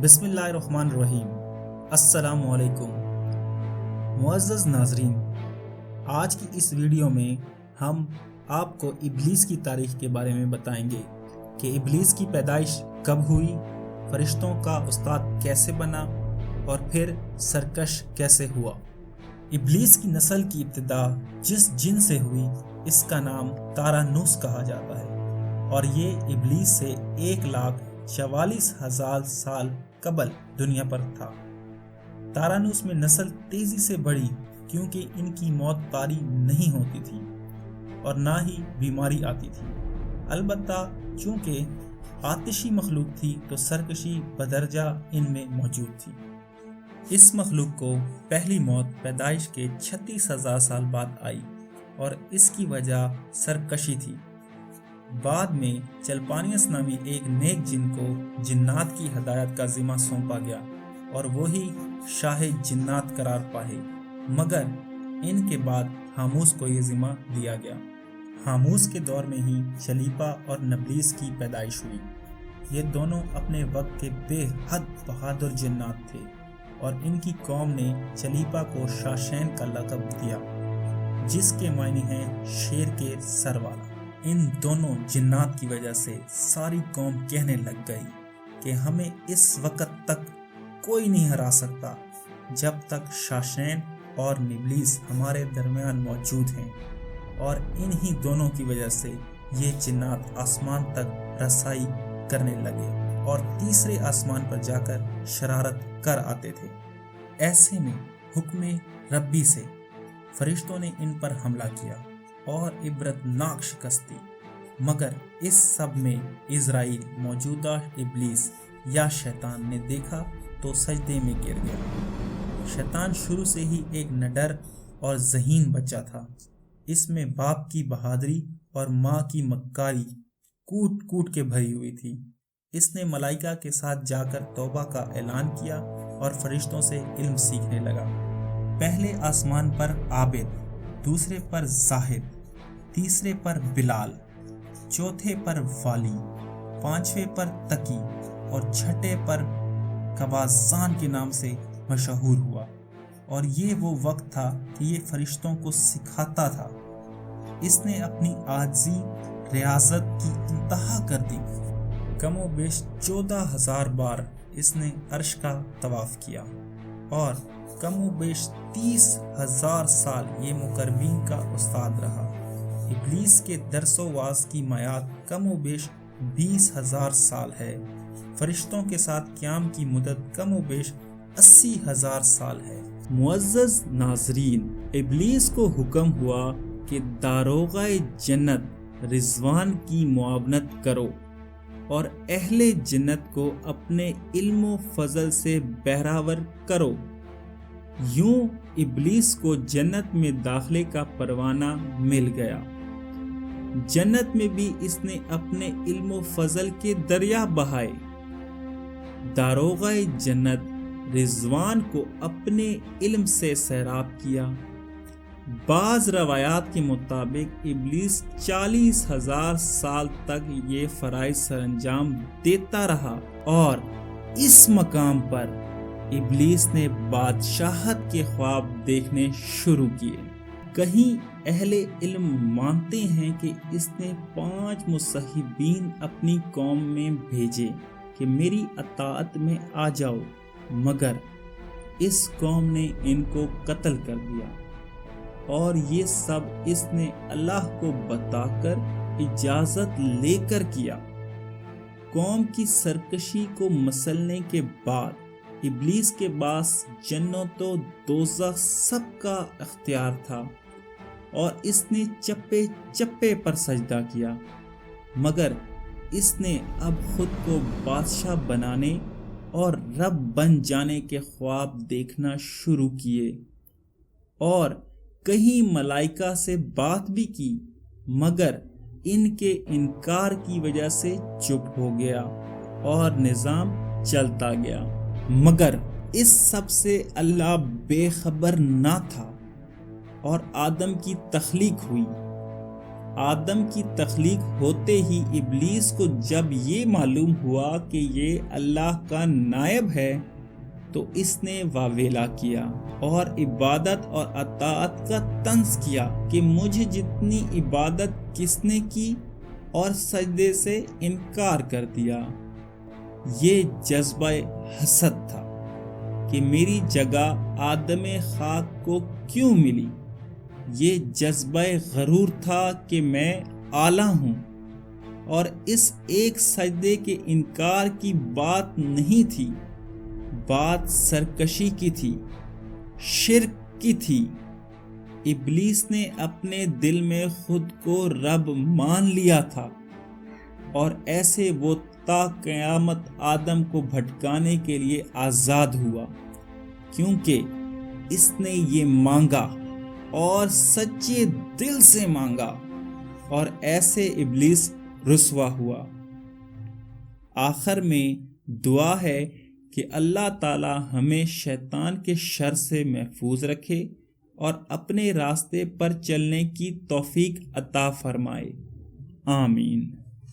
بسم اللہ الرحمن الرحیم۔ السلام علیکم معزز ناظرین، آج کی اس ویڈیو میں ہم آپ کو ابلیس کی تاریخ کے بارے میں بتائیں گے کہ ابلیس کی پیدائش کب ہوئی، فرشتوں کا استاد کیسے بنا اور پھر سرکش کیسے ہوا۔ ابلیس کی نسل کی ابتدا جس جن سے ہوئی اس کا نام تارانوس کہا جاتا ہے اور یہ ابلیس سے 1,44,000 سال قبل دنیا پر تھا۔ تارانوس میں نسل تیزی سے بڑھی کیونکہ ان کی موت طاری نہیں ہوتی تھی اور نہ ہی بیماری آتی تھی، البتہ چونکہ آتشی مخلوق تھی تو سرکشی بدرجہ ان میں موجود تھی۔ اس مخلوق کو پہلی موت پیدائش کے 36,000 سال بعد آئی اور اس کی وجہ سرکشی تھی۔ بعد میں چلپانیس نامی ایک نیک جن کو جنات کی ہدایت کا ذمہ سونپا گیا اور وہی شاہ جنات قرار پائے، مگر ان کے بعد ہاموس کو یہ ذمہ دیا گیا۔ ہاموس کے دور میں ہی چلیپا اور نبلیس کی پیدائش ہوئی۔ یہ دونوں اپنے وقت کے بے حد بہادر جنات تھے اور ان کی قوم نے چلیپا کو شاشین کا لقب دیا، جس کے معنی ہیں شیر کے سر والا۔ ان دونوں جنات کی وجہ سے ساری قوم کہنے لگ گئی کہ ہمیں اس وقت تک کوئی نہیں ہرا سکتا جب تک شاشین اور نبلیس ہمارے درمیان موجود ہیں، اور انہی دونوں کی وجہ سے یہ جنات آسمان تک رسائی کرنے لگے اور تیسرے آسمان پر جا کر شرارت کر آتے تھے۔ ایسے میں حکم ربی سے فرشتوں نے ان پر حملہ کیا اور عبرتناک شکست دی، مگر اس سب میں عزرائیل موجودہ ابلیس یا شیطان نے دیکھا تو سجدے میں گر گیا۔ شیطان شروع سے ہی ایک نڈر اور ذہین بچہ تھا۔ اس میں باپ کی بہادری اور ماں کی مکاری کوٹ کوٹ کے بھری ہوئی تھی۔ اس نے ملائکہ کے ساتھ جا کر توبہ کا اعلان کیا اور فرشتوں سے علم سیکھنے لگا۔ پہلے آسمان پر عابد، دوسرے پر زاہد، تیسرے پر بلال، چوتھے پر والی، پانچویں پر تقی اور چھٹے پر قبازان کے نام سے مشہور ہوا۔ اور یہ وہ وقت تھا کہ یہ فرشتوں کو سکھاتا تھا۔ اس نے اپنی عاجزی ریاضت کی انتہا کر دی۔ کم و بیش 14,000 بار اس نے عرش کا طواف کیا اور کم و بیش 30,000 سال یہ مقربین کا استاد رہا۔ ابلیس کے درس و واعظ کی میعاد کم و بیش 20,000 سال ہے۔ فرشتوں کے ساتھ قیام کی مدت کم و بیش 80,000 سال ہے۔ معزز ناظرین، ابلیس کو حکم ہوا کہ داروغہ جنت رضوان کی معاونت کرو اور اہل جنت کو اپنے علم و فضل سے بہراور کرو۔ یوں ابلیس کو جنت میں داخلے کا پروانہ مل گیا۔ جنت میں بھی اس نے اپنے علم و فضل کے دریا بہائے۔ داروغہ جنت رضوان کو اپنے علم سے سیراب کیا۔ بعض روایات کے مطابق ابلیس 40,000 سال تک یہ فرائض سر انجام دیتا رہا اور اس مقام پر ابلیس نے بادشاہت کے خواب دیکھنے شروع کیے۔ کہیں اہل علم مانتے ہیں کہ اس نے 5 مصحبین اپنی قوم میں بھیجے کہ میری اطاعت میں آ جاؤ، مگر اس قوم نے ان کو قتل کر دیا، اور یہ سب اس نے اللہ کو بتا کر اجازت لے کر کیا۔ قوم کی سرکشی کو مسلنے کے بعد ابلیس کے پاس جنت و دوزخ سب کا اختیار تھا اور اس نے چپے چپے پر سجدہ کیا، مگر اس نے اب خود کو بادشاہ بنانے اور رب بن جانے کے خواب دیکھنا شروع کیے، اور کہیں ملائکہ سے بات بھی کی، مگر ان کے انکار کی وجہ سے چپ ہو گیا اور نظام چلتا گیا۔ مگر اس سب سے اللہ بے خبر نہ تھا اور آدم کی تخلیق ہوئی۔ آدم کی تخلیق ہوتے ہی ابلیس کو جب یہ معلوم ہوا کہ یہ اللہ کا نائب ہے تو اس نے واویلا کیا اور عبادت اور اطاعت کا طنز کیا کہ مجھے جتنی عبادت کس نے کی، اور سجدے سے انکار کر دیا۔ یہ جذبہ حسد تھا کہ میری جگہ آدم خاک کو کیوں ملی۔ یہ جذبہ غرور تھا کہ میں اعلیٰ ہوں، اور اس ایک سجدے کے انکار کی بات نہیں تھی، بات سرکشی کی تھی، شرک کی تھی۔ ابلیس نے اپنے دل میں خود کو رب مان لیا تھا، اور ایسے وہ تا قیامت آدم کو بھٹکانے کے لیے آزاد ہوا، کیونکہ اس نے یہ مانگا اور سچے دل سے مانگا، اور ایسے ابلیس رسوا ہوا۔ آخر میں دعا ہے کہ اللہ تعالی ہمیں شیطان کے شر سے محفوظ رکھے اور اپنے راستے پر چلنے کی توفیق عطا فرمائے۔ آمین۔